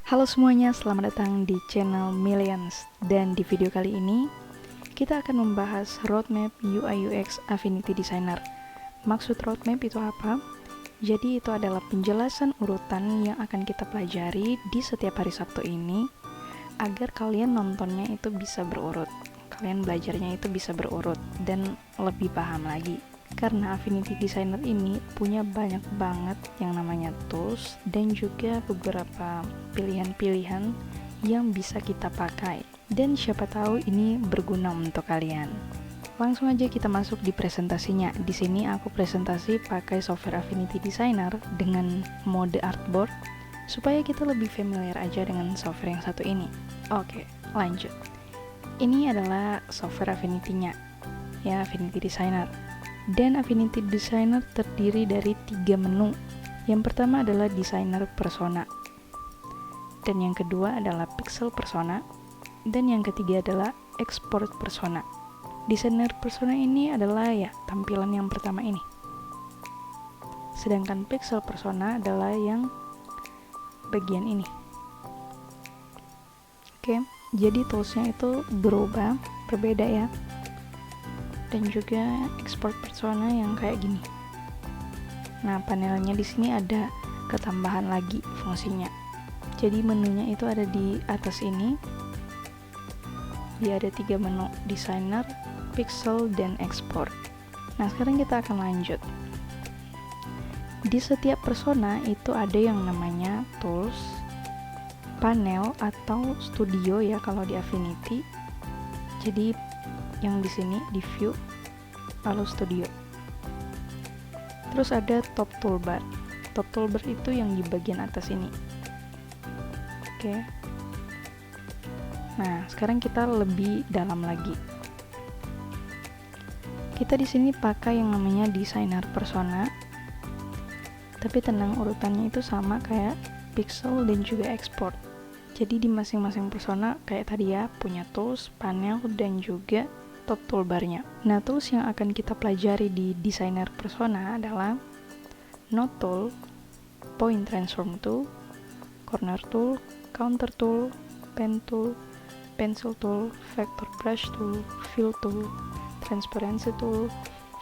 Halo semuanya, selamat datang di channel Millions. Dan di video kali ini kita akan membahas roadmap UI UX Affinity Designer. Maksud roadmap itu apa? Jadi itu adalah penjelasan urutan yang akan kita pelajari di setiap hari Sabtu ini agar kalian nontonnya itu bisa berurut, kalian belajarnya itu bisa berurut dan lebih paham lagi. Karena Affinity Designer ini punya banyak banget yang namanya tools dan juga beberapa pilihan-pilihan yang bisa kita pakai. Dan siapa tahu ini berguna untuk kalian. Langsung aja kita masuk di presentasinya. Di sini aku presentasi pakai software Affinity Designer dengan mode artboard supaya kita lebih familiar aja dengan software yang satu ini. Oke, lanjut. Ini adalah software Affinity-nya, ya, Affinity Designer. Dan Affinity Designer terdiri dari 3 menu. Yang pertama adalah Designer Persona, dan yang kedua adalah Pixel Persona, dan yang ketiga adalah Export Persona. Designer Persona ini adalah ya tampilan yang pertama ini, sedangkan Pixel Persona adalah yang bagian ini. Oke, jadi toolsnya itu berbeda ya. Dan juga export persona yang kayak gini. Nah, panelnya di sini ada ketambahan lagi fungsinya. Jadi menunya itu ada di atas ini. Dia ada 3 menu, designer, pixel, dan export. Nah, sekarang kita akan lanjut. Di setiap persona itu ada yang namanya tools, panel atau studio ya kalau di Affinity. Jadi yang di sini di view lalu studio. Terus ada top toolbar. Top toolbar itu yang di bagian atas ini. Oke. Nah, sekarang kita lebih dalam lagi. Kita di sini pakai yang namanya designer persona. Tapi tenang, urutannya itu sama kayak pixel dan juga export. Jadi di masing-masing persona kayak tadi ya, punya tools, panel, dan juga top toolbarnya. Nah, tools yang akan kita pelajari di designer persona adalah node tool, point transform tool, corner tool, counter tool, pen tool, pencil tool, vector brush tool, fill tool, transparency tool,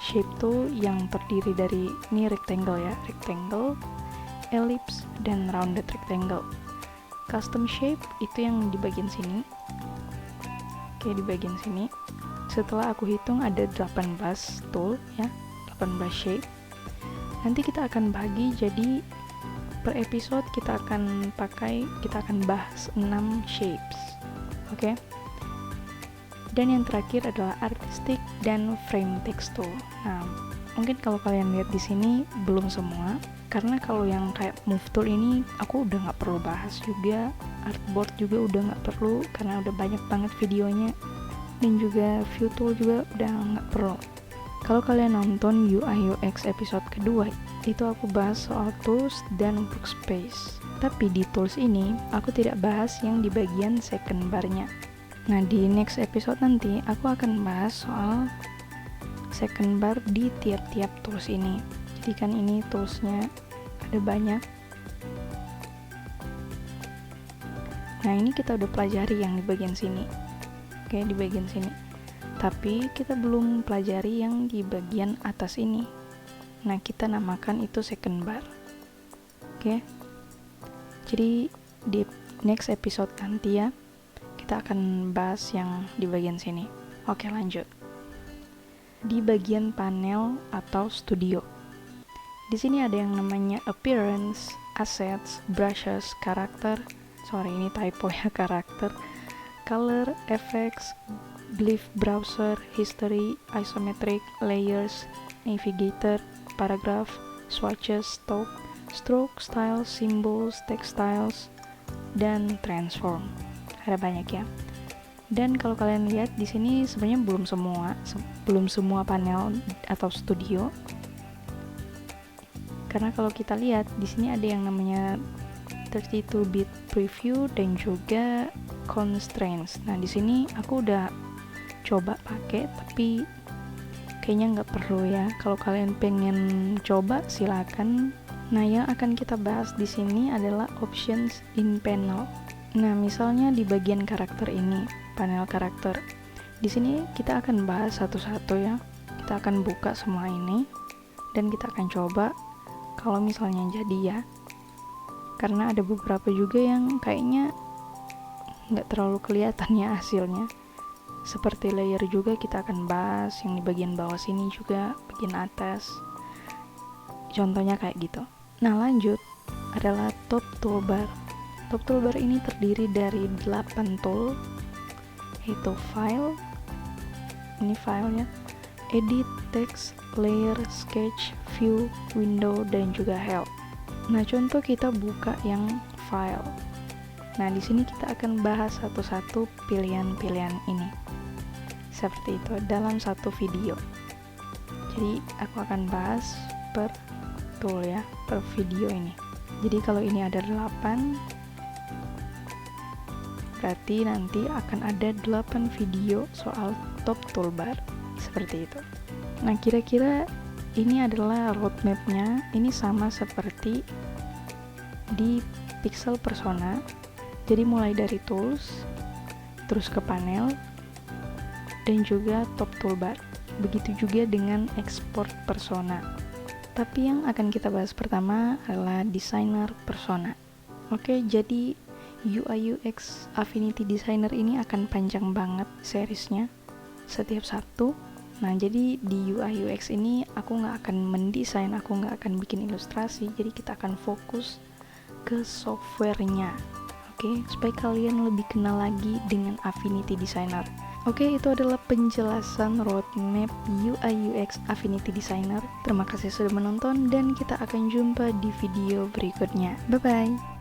shape tool yang terdiri dari ini rectangle ya, rectangle, ellipse, dan rounded rectangle. Custom shape itu yang di bagian sini. Oke, di bagian sini. Setelah aku hitung ada 18 tool ya, 18 shape. Nanti kita akan bagi jadi per episode kita akan bahas 6 shapes. Oke. Dan yang terakhir adalah artistic dan frame text tool. Nah, mungkin kalau kalian lihat di sini belum semua, karena kalau yang kayak move tool ini aku udah nggak perlu bahas juga, artboard juga udah nggak perlu karena udah banyak banget videonya. Dan juga view tool juga udah nggak perlu. Kalau kalian nonton UI UX episode kedua, itu aku bahas soal tools dan workspace. Tapi di tools ini, aku tidak bahas yang di bagian second bar-nya. Nah, di next episode nanti, aku akan bahas soal second bar di tiap-tiap tools ini. Jadi kan ini toolsnya ada banyak. Nah, ini kita udah pelajari yang di bagian sini. Oke, di bagian sini. Tapi kita belum pelajari yang di bagian atas ini. Nah, kita namakan itu second bar. Oke. Jadi di next episode nanti ya, kita akan bahas yang di bagian sini. Oke, lanjut. Di bagian panel atau studio. Di sini ada yang namanya appearance, assets, brushes, karakter. Sorry, ini typo ya, karakter. Color, effects, glyph browser, history, isometric, layers, navigator, paragraph, swatches, stroke, style, symbols, text styles, dan transform. Ada banyak ya. Dan kalau kalian lihat di sini sebenarnya belum semua panel atau studio. Karena kalau kita lihat di sini ada yang namanya 32-bit preview dan juga constraints. Nah, di sini aku udah coba pakai, tapi kayaknya nggak perlu ya. Kalau kalian pengen coba, silakan. Nah, yang akan kita bahas di sini adalah options in panel. Nah, misalnya di bagian karakter ini, panel karakter. Di sini kita akan bahas satu-satu ya. Kita akan buka semua ini dan kita akan coba kalau misalnya jadi ya. Karena ada beberapa juga yang kayaknya nggak terlalu kelihatan ya hasilnya. Seperti layer juga kita akan bahas, yang di bagian bawah sini juga, bagian atas. Contohnya kayak gitu. Nah, lanjut adalah top toolbar. Top toolbar ini terdiri dari 8 tool, yaitu file, ini filenya, edit, text, layer, sketch, view, window, dan juga help. Nah, contoh kita buka yang file. Nah, di sini kita akan bahas satu-satu pilihan-pilihan ini. Seperti itu dalam satu video. Jadi, aku akan bahas per tool ya, per video ini. Jadi kalau ini ada 8, berarti nanti akan ada 8 video soal top toolbar, seperti itu. Nah, kira-kira ini adalah roadmapnya. Ini sama seperti di Pixel Persona. Jadi mulai dari tools, terus ke panel, dan juga top toolbar. Begitu juga dengan export persona. Tapi yang akan kita bahas pertama adalah designer persona. Oke, jadi UI UX Affinity Designer ini akan panjang banget seriesnya, setiap satu. Nah, jadi di UI UX ini aku nggak akan mendesain, aku nggak akan bikin ilustrasi, jadi kita akan fokus ke softwarenya. Oke, supaya kalian lebih kenal lagi dengan Affinity Designer. Oke, itu adalah penjelasan roadmap UI UX Affinity Designer. Terima kasih sudah menonton dan kita akan jumpa di video berikutnya. Bye-bye!